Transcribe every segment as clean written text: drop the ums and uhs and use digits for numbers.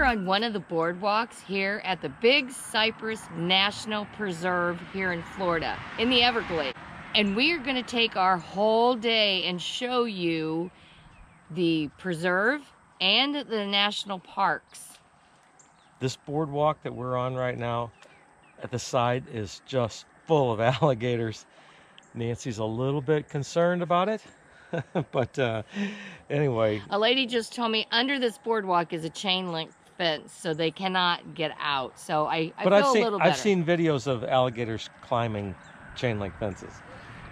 on one of the boardwalks here at the Big Cypress National Preserve here in Florida, in the Everglades. And we are gonna take our whole day and show you the preserve and the national parks. This boardwalk that we're on right now at the side is just full of alligators. Nancy's a little bit concerned about it, but anyway. A lady just told me under this boardwalk is a chain link fence, so they cannot get out. So I feel a little better. I've seen videos of alligators climbing chain link fences.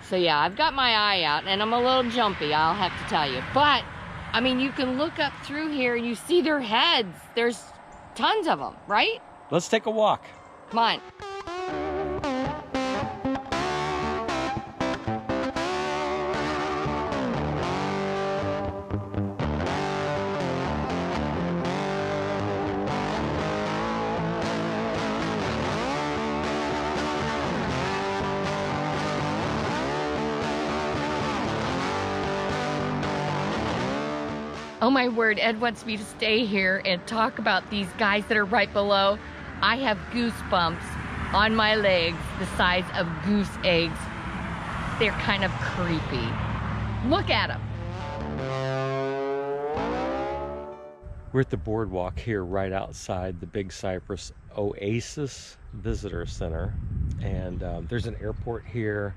So yeah, I've got my eye out, and I'm a little jumpy, I'll have to tell you. But, I mean, you can look up through here and you see their heads. There's tons of them, right? Let's take a walk. Come on. Oh my word, Ed wants me to stay here and talk about these guys that are right below. I have goosebumps on my legs the size of goose eggs. They're kind of creepy. Look at them. We're at the boardwalk here right outside the Big Cypress Oasis Visitor Center. And there's an airport here.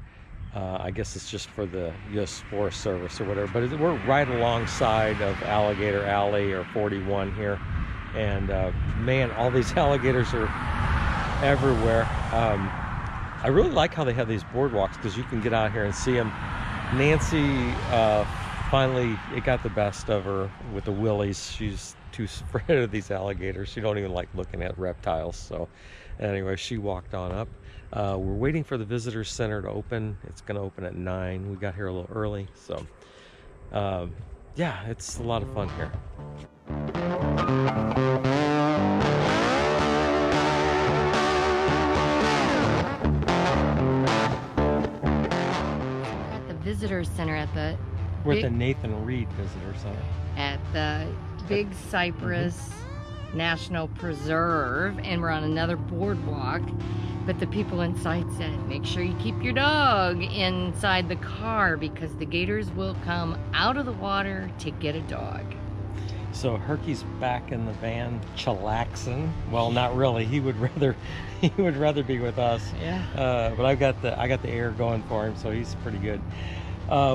I guess it's just for the U.S. Forest Service or whatever, but we're right alongside of Alligator Alley or 41 here, and man, all these alligators are everywhere. I really like how they have these boardwalks because you can get out here and see them. Nancy, finally, it got the best of her with the willies. She's too afraid of these alligators. She don't even like looking at reptiles. So anyway, she walked on up. We're waiting for the visitor center to open. It's going to open at 9. We got here a little early, so yeah, it's a lot of fun here. At the visitor center We're at the Nathan Reed Visitor Center. At the Big Cypress National Preserve, and we're on another boardwalk. But the people inside said, make sure you keep your dog inside the car because the gators will come out of the water to get a dog. So Herky's back in the van chillaxing. Well, not really. He would rather be with us. Yeah. But I got the air going for him, so he's pretty good.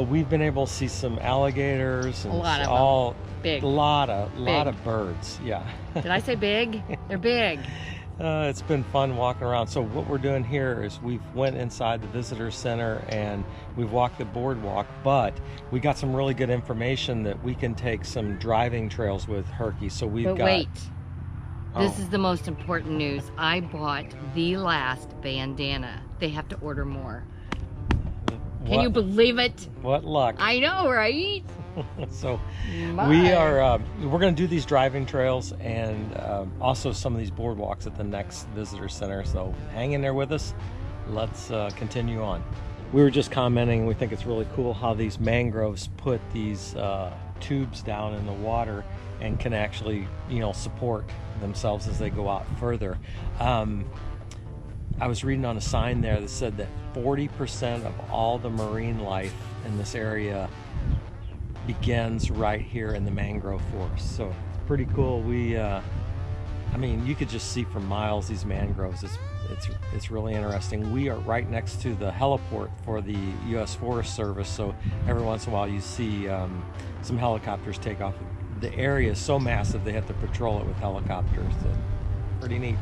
We've been able to see some alligators and a lot of them. Big. A lot of birds. Yeah. Did I say big? They're big. It's been fun walking around. So what we're doing here is we've went inside the visitor center and we've walked the boardwalk, but we got some really good information that we can take some driving trails with Herky. So wait, this is the most important news. I bought the last bandana. They have to order more. Can you believe it? What luck. I know, right? So we're going to do these driving trails and also some of these boardwalks at the next visitor center. So hang in there with us. Let's continue on. We were just commenting, we think it's really cool how these mangroves put these tubes down in the water and can actually, support themselves as they go out further. I was reading on a sign there that said that 40% of all the marine life in this area begins right here in the mangrove forest. So it's pretty cool. I mean, you could just see for miles these mangroves. It's really interesting. We are right next to the heliport for the U.S. Forest Service, so every once in a while you see some helicopters take off. The area is so massive they have to patrol it with helicopters. So pretty neat.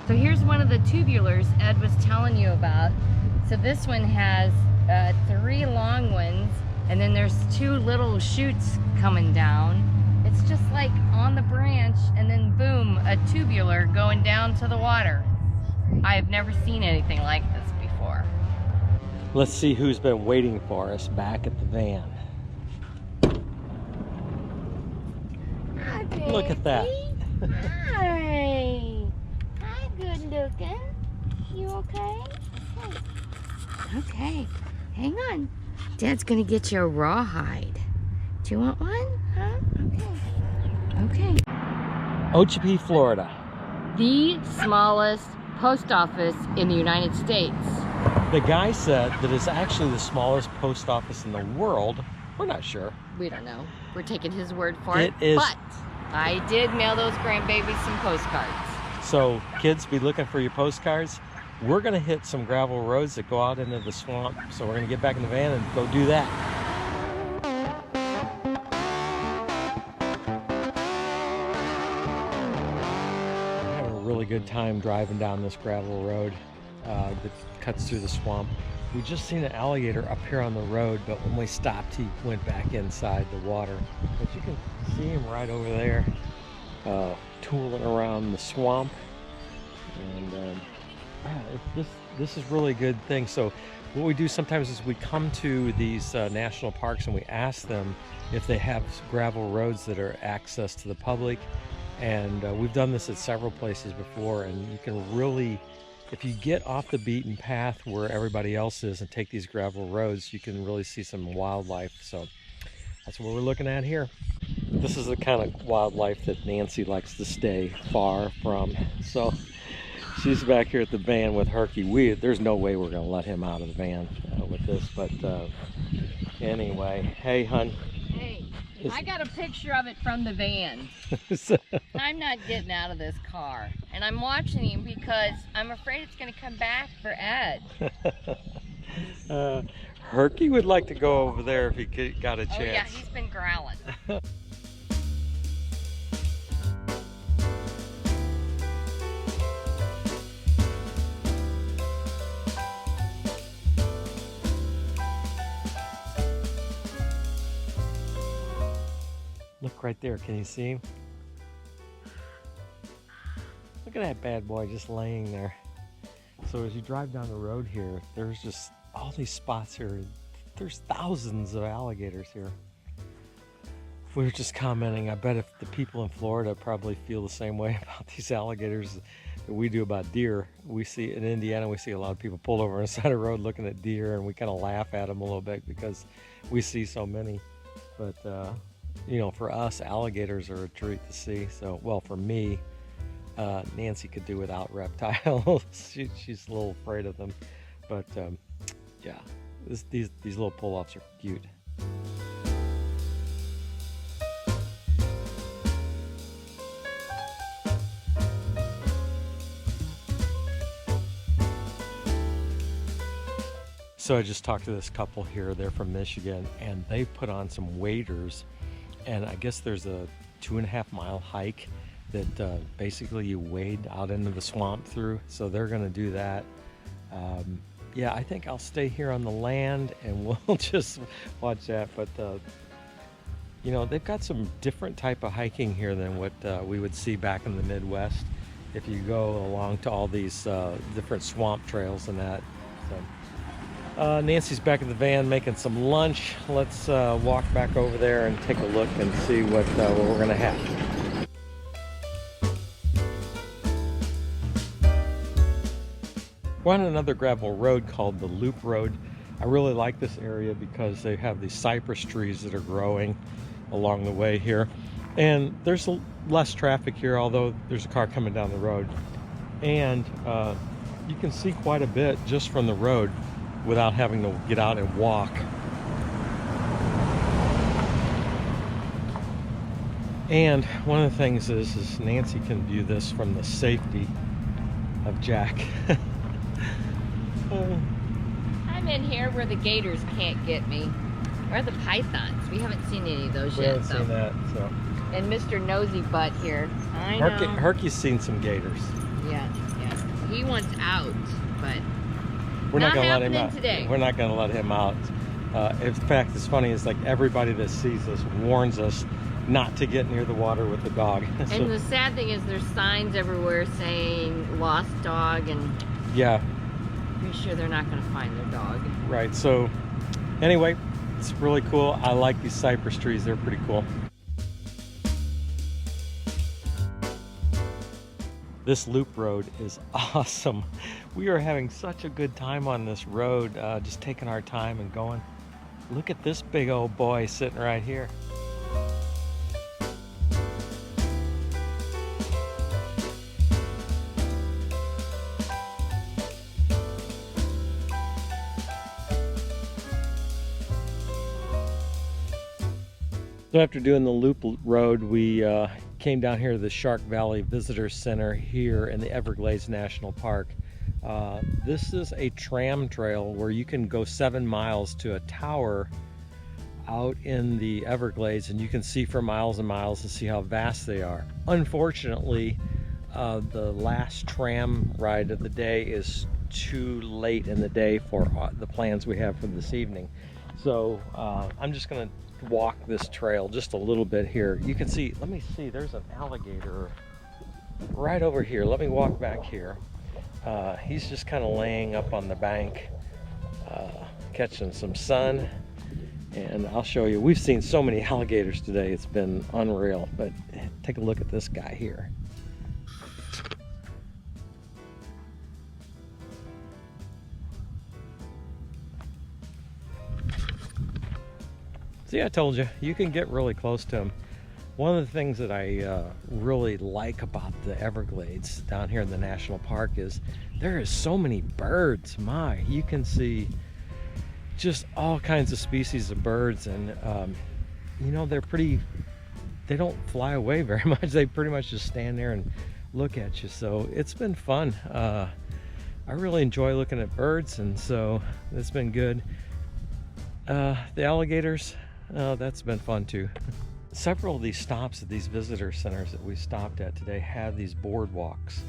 So here's one of the tubulars Ed was telling you about. So this one has 3 long ones, and then there's 2 little shoots coming down. It's just like on the branch, and then boom, a tubular going down to the water. I have never seen anything like this before. Let's see who's been waiting for us back at the van. Hi, baby. Look at that. Hi. Hi, good looking. You okay? Okay. Hang on. Dad's gonna get you a rawhide. Do you want one? Huh? Okay. Okay. Okeechobee, Florida. The smallest post office in the United States. The guy said that it's actually the smallest post office in the world. We're not sure. We don't know. We're taking his word for it. It is. But I did mail those grandbabies some postcards. So kids, be looking for your postcards. We're gonna hit some gravel roads that go out into the swamp. So we're gonna get back in the van and go do that. I had a really good time driving down this gravel road that cuts through the swamp. We just seen an alligator up here on the road, but when we stopped, he went back inside the water. But you can see him right over there, tooling around the swamp. And yeah, this is really a good thing. So what we do sometimes is we come to these national parks and we ask them if they have gravel roads that are access to the public. And we've done this at several places before, and you can really, if you get off the beaten path where everybody else is and take these gravel roads, you can really see some wildlife. So that's what we're looking at here. This is the kind of wildlife that Nancy likes to stay far from. So she's back here at the van with Herky. There's no way we're going to let him out of the van with this. But anyway, hey, hun. Hey, I got a picture of it from the van. I'm not getting out of this car. And I'm watching him because I'm afraid it's going to come back for Ed. Herky would like to go over there if he got a chance. Oh yeah, he's been growling. Look right there, can you see him? Look at that bad boy just laying there. So as you drive down the road here, there's just all these spots here. There's thousands of alligators here. We were just commenting, I bet if the people in Florida probably feel the same way about these alligators that we do about deer. We see in Indiana, we see a lot of people pulled over on the side of the road looking at deer, and we kind of laugh at them a little bit because we see so many. But you know, for us, alligators are a treat to see. So, well, for me, Nancy could do without reptiles. She's a little afraid of them. But yeah, these little pull-offs are cute. So I just talked to this couple here. They're from Michigan, and they put on some waders. And I guess there's a 2.5 mile hike that basically you wade out into the swamp through. So they're going to do that. Yeah, I think I'll stay here on the land and we'll just watch that. But, you know, they've got some different type of hiking here than what we would see back in the Midwest if you go along to all these different swamp trails and that. So, Nancy's back in the van making some lunch. Let's walk back over there and take a look and see what we're going to have. We're on another gravel road called the Loop Road. I really like this area because they have these cypress trees that are growing along the way here. And there's less traffic here, although there's a car coming down the road. And you can see quite a bit just from the road without having to get out and walk. And one of the things is Nancy can view this from the safety of Jack. I'm in here where the gators can't get me. Or the pythons. We haven't seen any of those yet. We haven't seen that, so. And Mr. Nosy Butt here. I know. Herky's seen some gators. Yeah. He wants out, but we're not going to let him out today. We're not going to let him out. In fact, it's funny. It's like everybody that sees us warns us not to get near the water with the dog. So, and the sad thing is there's signs everywhere saying lost dog, and yeah, pretty sure they're not going to find their dog. Right. So anyway, it's really cool. I like these cypress trees. They're pretty cool. This loop road is awesome. We are having such a good time on this road, just taking our time and going. Look at this big old boy sitting right here. So after doing the loop road, we came down here to the Shark Valley Visitor Center here in the Everglades National Park. This is a tram trail where you can go 7 miles to a tower out in the Everglades, and you can see for miles and miles and see how vast they are. Unfortunately, the last tram ride of the day is too late in the day for the plans we have for this evening. So I'm just gonna walk this trail just a little bit here. You can see, let me see, there's an alligator right over here. Let me walk back here. He's just kind of laying up on the bank, catching some sun, and I'll show you. We've seen so many alligators today, it's been unreal. But take a look at this guy here. See, I told you, you can get really close to him. One of the things that I really like about the Everglades down here in the national park is there is so many birds. My, you can see just all kinds of species of birds, and you know, they don't fly away very much. They pretty much just stand there and look at you. So it's been fun. I really enjoy looking at birds, and so it's been good. The alligators, that's been fun too. Several of these stops at these visitor centers that we stopped at today have these boardwalks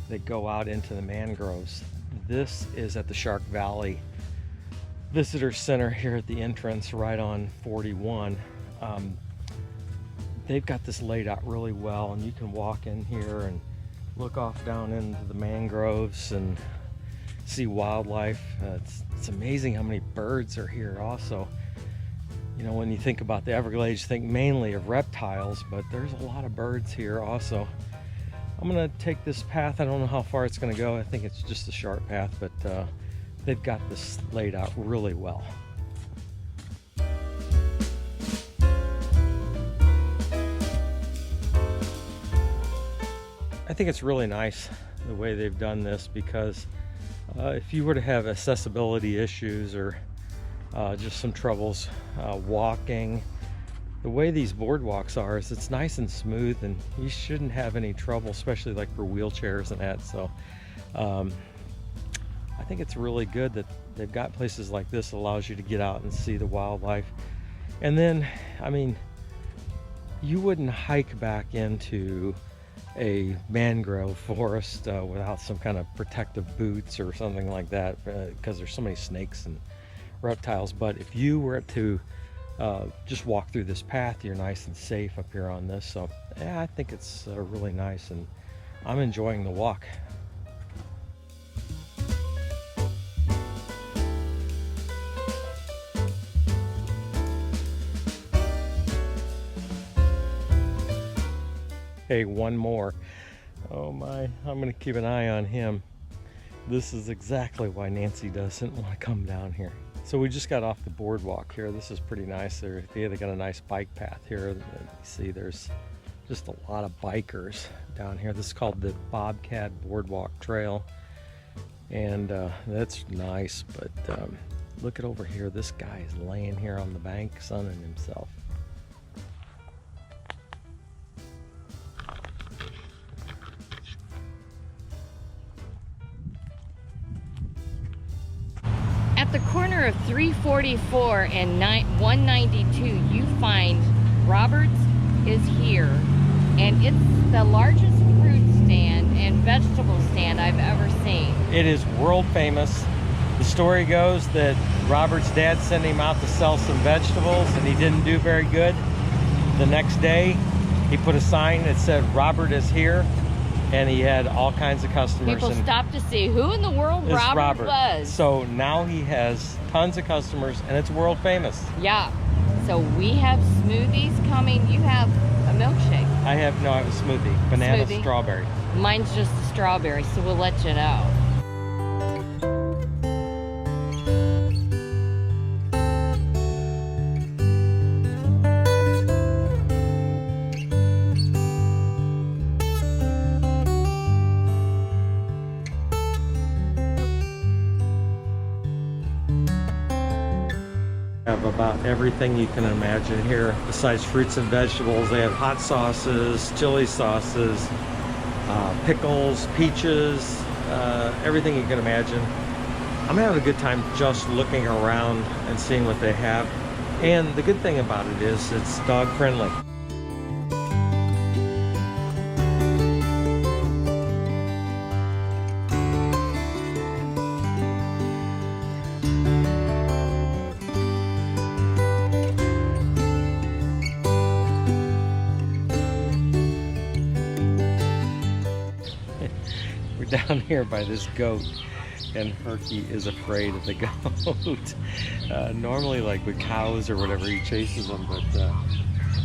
that go out into the mangroves. This is at the Shark Valley Visitor Center here at the entrance right on 41. They've got this laid out really well, and you can walk in here and look off down into the mangroves and see wildlife. It's amazing how many birds are here also. You know, when you think about the Everglades, you think mainly of reptiles, but there's a lot of birds here also. I'm gonna take this path. I don't know how far it's gonna go. I think it's just a short path, but they've got this laid out really well. I think it's really nice the way they've done this, because if you were to have accessibility issues or just some troubles walking, the way these boardwalks are is it's nice and smooth, and you shouldn't have any trouble, especially like for wheelchairs and that. So I think it's really good that they've got places like this that allows you to get out and see the wildlife. And then, I mean, you wouldn't hike back into a mangrove forest without some kind of protective boots or something like that, because there's so many snakes and reptiles. But if you were to just walk through this path, you're nice and safe up here on this. So yeah, I think it's really nice, and I'm enjoying the walk. Hey, one more. Oh my, I'm gonna keep an eye on him. This is exactly why Nancy doesn't want to come down here. So we just got off the boardwalk here. This is pretty nice. They got a nice bike path here. You see there's just a lot of bikers down here. This is called the Bobcat Boardwalk Trail. And that's nice, but look at over here. This guy is laying here on the bank sunning himself. At the corner of 344 and 192, you find Robert's is here, and it's the largest fruit stand and vegetable stand I've ever seen. It is world famous. The story goes that Robert's dad sent him out to sell some vegetables, and he didn't do very good. The next day, he put a sign that said, "Robert is here," and he had all kinds of customers. People stopped to see who in the world Robert was. So now he has tons of customers, and it's world famous. Yeah. So we have smoothies coming. You have a milkshake. I have a smoothie, banana strawberry. Mine's just a strawberry, so we'll let you know. Have about everything you can imagine here. Besides fruits and vegetables, they have hot sauces, chili sauces, pickles, peaches, everything you can imagine. I'm having a good time just looking around and seeing what they have. And the good thing about it is it's dog friendly. We're down here by this goat, and Herky is afraid of the goat. Normally, like with cows or whatever, he chases them, but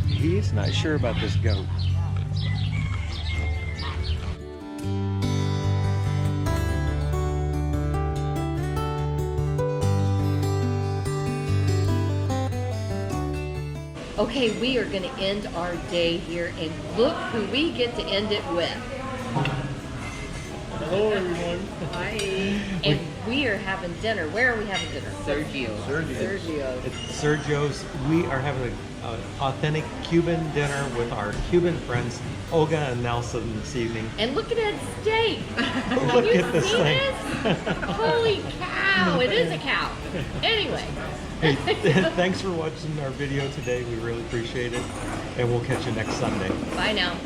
he's not sure about this goat. Okay, we are going to end our day here, and look who we get to end it with. Hello, everyone. Hi. And we are having dinner. Where are we having dinner? Sergio. It's Sergio's. We are having an authentic Cuban dinner with our Cuban friends, Olga and Nelson, this evening. And look at that steak. Look You at this see thing. this? Holy cow. It is a cow. Anyway. Hey, thanks for watching our video today. We really appreciate it. And we'll catch you next Sunday. Bye now.